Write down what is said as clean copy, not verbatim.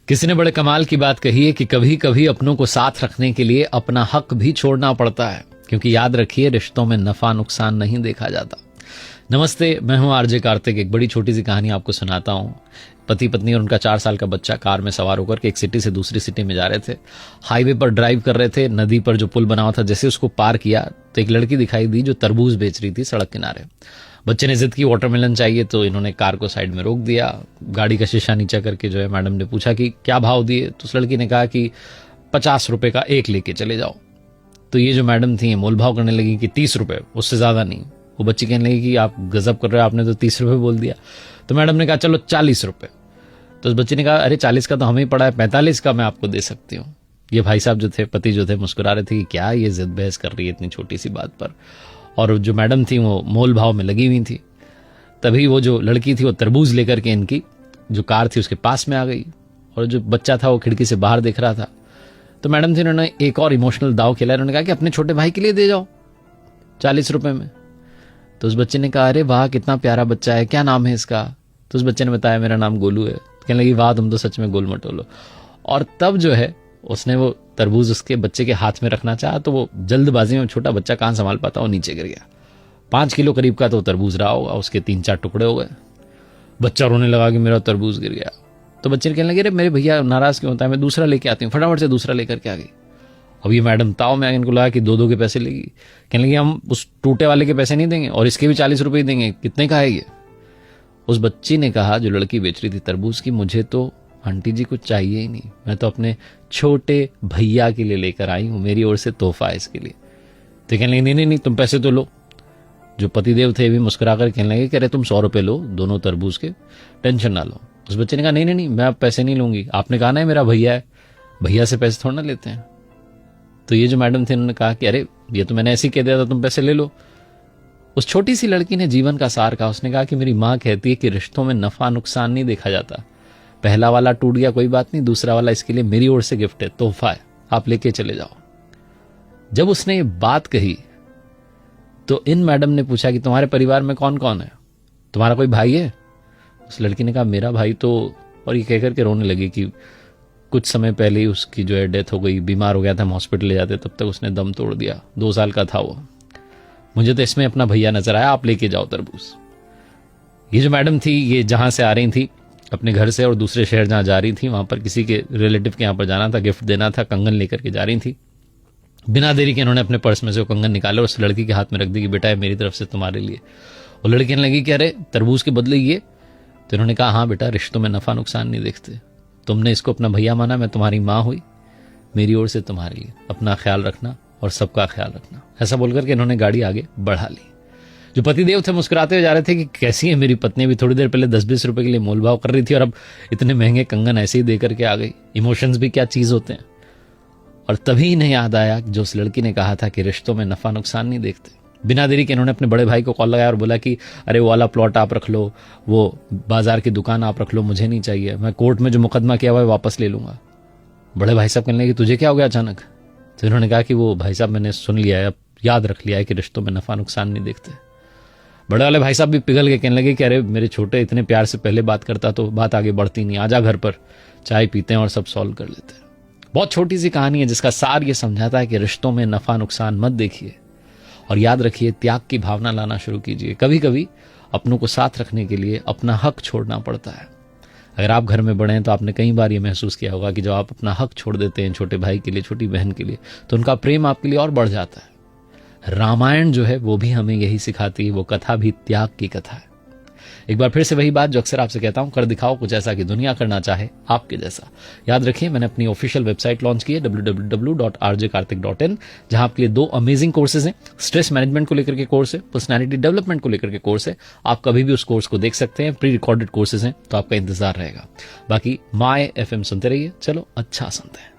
किसी ने बड़े कमाल की बात कही है कि कभी कभी अपनों को साथ रखने के लिए अपना हक भी छोड़ना पड़ता है, क्योंकि याद रखिए रिश्तों में नफा नुकसान नहीं देखा जाता। नमस्ते, मैं हूं आरजे कार्तिक। एक बड़ी छोटी सी कहानी आपको सुनाता हूं। पति पत्नी और उनका 4 साल का बच्चा कार में सवार होकर के एक सिटी से दूसरी सिटी में जा रहे थे। हाईवे पर ड्राइव कर रहे थे। नदी पर जो पुल बना हुआ था, जैसे उसको पार किया तो एक लड़की दिखाई दी जो तरबूज बेच रही थी सड़क किनारे। बच्चे ने जिद की वाटरमेलन चाहिए, तो इन्होंने कार को साइड में रोक दिया। गाड़ी का शीशा नीचा करके जो है मैडम ने पूछा कि क्या भाव दिए, तो उस लड़की ने कहा कि 50 रुपए का एक लेके चले जाओ। तो ये जो मैडम थी मोल भाव करने लगी कि 30 रुपए, उससे ज्यादा नहीं। वो बच्ची कहने लगी कि आप गजब कर रहे हो, आपने तो 30 रुपए बोल दिया। तो मैडम ने कहा चलो 40 रुपए। तो उस बच्चे ने कहा अरे 40 का तो हमें पड़ा है, 45 का मैं आपको दे सकती हूँ। ये भाई साहब जो थे, पति जो थे, मुस्कुरा रहे थे कि क्या ये जिद बहस कर रही है इतनी छोटी सी बात पर। और जो मैडम थी वो मोल भाव में लगी हुई थी। तभी वो जो लड़की थी वो तरबूज लेकर के इनकी जो कार थी उसके पास में आ गई, और जो बच्चा था वो खिड़की से बाहर देख रहा था। तो मैडम थी, उन्होंने एक और इमोशनल दाव खेला। उन्होंने कहा कि अपने छोटे भाई के लिए दे जाओ 40 रुपए में। तो उस बच्चे ने कहा अरे वाह, कितना प्यारा बच्चा है, क्या नाम है इसका? तो उस बच्चे ने बताया मेरा नाम गोलू है। कहने लगी वाह, तुम तो सच में गोल मटोलो। और तब जो है उसने वो तरबूज उसके बच्चे के हाथ में रखना चाहा, तो वो जल्दबाजी में, छोटा बच्चा कहां संभाल पाता, वो नीचे गिर गया। 5 किलो करीब का तो तरबूज रहा होगा, उसके 3-4 टुकड़े हो गए। बच्चा रोने लगा कि मेरा तरबूज गिर गया। तो बच्चे ने कहने लगे अरे मेरे भैया नाराज क्यों होता है, मैं दूसरा लेके आती हूँ। फटाफट से दूसरा लेकर के आ गई। अब ये मैडम ताव में इनको लगा कि 2-2 के पैसे लेगी। कहने लगी हम उस टूटे वाले के पैसे नहीं देंगे और इसके भी 40 रुपए ही देंगे, कितने का है ये? उस बच्ची ने कहा, जो लड़की बेच रही थी तरबूज की, मुझे तो आंटी जी कुछ चाहिए ही नहीं, मैं तो अपने छोटे भैया के लिए लेकर आई हूं, मेरी ओर से तोहफा है इसके लिए। तो कहने लगी नहीं, तुम पैसे तो लो। जो पतिदेव थे भी मुस्कुरा कर कहने लगे कि अरे तुम 100 रुपए लो दोनों तरबूज के, टेंशन ना लो। उस बच्चे ने कहा नहीं, मैं अब पैसे नहीं लूंगी, आपने कहा ना मेरा भैया है, भैया से पैसे थोड़ा ना लेते हैं। तो ये जो मैडम थे उन्होंने कहा कि अरे ये तो मैंने ऐसे ही कह दिया था, तुम पैसे ले लो। उस छोटी सी लड़की ने जीवन का सार कहा। उसने कहा कि मेरी माँ कहती है कि रिश्तों में नफा नुकसान नहीं देखा जाता। पहला वाला टूट गया कोई बात नहीं, दूसरा वाला इसके लिए मेरी ओर से गिफ्ट है, तोहफा है, आप लेके चले जाओ। जब उसने ये बात कही तो इन मैडम ने पूछा कि तुम्हारे परिवार में कौन कौन है, तुम्हारा कोई भाई है? उस लड़की ने कहा मेरा भाई तो, और ये कहकर के रोने लगी कि कुछ समय पहले ही उसकी जो है डेथ हो गई, बीमार हो गया था, हम हॉस्पिटल ले जाते तब तक उसने दम तोड़ दिया, 2 साल का था वो। मुझे तो इसमें अपना भैया नजर आया, आप लेके जाओ तरबूज। ये जो मैडम थी, ये जहां से आ रही थी अपने घर से और दूसरे शहर जहां जा रही थी, वहां पर किसी के रिलेटिव के यहां पर जाना था, गिफ्ट देना था, कंगन लेकर के जा रही थी। बिना देरी के इन्होंने अपने पर्स में से वो कंगन निकाले और उस लड़की के हाथ में रख दी कि बेटा है मेरी तरफ से तुम्हारे लिए। वो लड़की कहने लगी कि अरे तरबूज के बदले ये? तो इन्होंने कहा हाँ बेटा, रिश्तों में नफा नुकसान नहीं देखते, तुमने इसको अपना भैया माना, मैं तुम्हारी माँ हुई, मेरी ओर से तुम्हारे लिए अपना ख्याल रखना और सबका ख्याल रखना। ऐसा बोलकर के इन्होंने गाड़ी आगे बढ़ा ली। जो पतिदेव थे मुस्कुराते हुए जा रहे थे कि कैसी है मेरी पत्नी, भी थोड़ी देर पहले 10-20 रुपए के लिए मोल भाव कर रही थी और अब इतने महंगे कंगन ऐसे ही देकर के आ गई। इमोशंस भी क्या चीज होते हैं। और तभी इन्हें याद आया जो उस लड़की ने कहा था कि रिश्तों में नफा नुकसान नहीं देखते। बिना देरी के इन्होंने अपने बड़े भाई को कॉल लगाया और बोला कि अरे वो वाला प्लॉट आप रख लो, वो बाजार की दुकान आप रख लो, मुझे नहीं चाहिए, मैं कोर्ट में जो मुकदमा किया हुआ है वापस ले लूंगा। बड़े भाई साहब कहने लगे तुझे क्या हो गया अचानक? तो इन्होंने कहा कि वो भाई साहब मैंने सुन लिया है, अब याद रख लिया है कि रिश्तों में नफा नुकसान नहीं देखते। बड़े वाले भाई साहब भी पिघल के कहने लगे कि अरे मेरे छोटे इतने प्यार से पहले बात करता तो बात आगे बढ़ती नहीं, आजा घर पर चाय पीते हैं और सब सॉल्व कर लेते हैं। बहुत छोटी सी कहानी है जिसका सार ये समझाता है कि रिश्तों में नफा नुकसान मत देखिए और याद रखिए त्याग की भावना लाना शुरू कीजिए। कभी कभी अपनों को साथ रखने के लिए अपना हक छोड़ना पड़ता है। अगर आप घर में बड़े हैं तो आपने कई बार ये महसूस किया होगा कि जब आप अपना हक छोड़ देते हैं छोटे भाई के लिए, छोटी बहन के लिए, तो उनका प्रेम आपके लिए और बढ़ जाता है। रामायण जो है वो भी हमें यही सिखाती है, वो कथा भी त्याग की कथा है। एक बार फिर से वही बात जो अक्सर आपसे कहता हूं, कर दिखाओ कुछ ऐसा कि दुनिया करना चाहे आपके जैसा। याद रखिए मैंने अपनी ऑफिशियल वेबसाइट लॉन्च की है www.rjkartik.in, जहां आपके लिए 2 अमेजिंग कोर्सेज हैं। स्ट्रेस मैनेजमेंट को लेकर के कोर्स है, पर्सनैलिटी डेवलपमेंट को लेकर के कोर्स है। आप कभी भी उस कोर्स को देख सकते हैं, प्री रिकॉर्डेड कोर्सेज हैं, तो आपका इंतजार रहेगा। बाकी माय FM सुनते रहिए। चलो अच्छा सुनते हैं।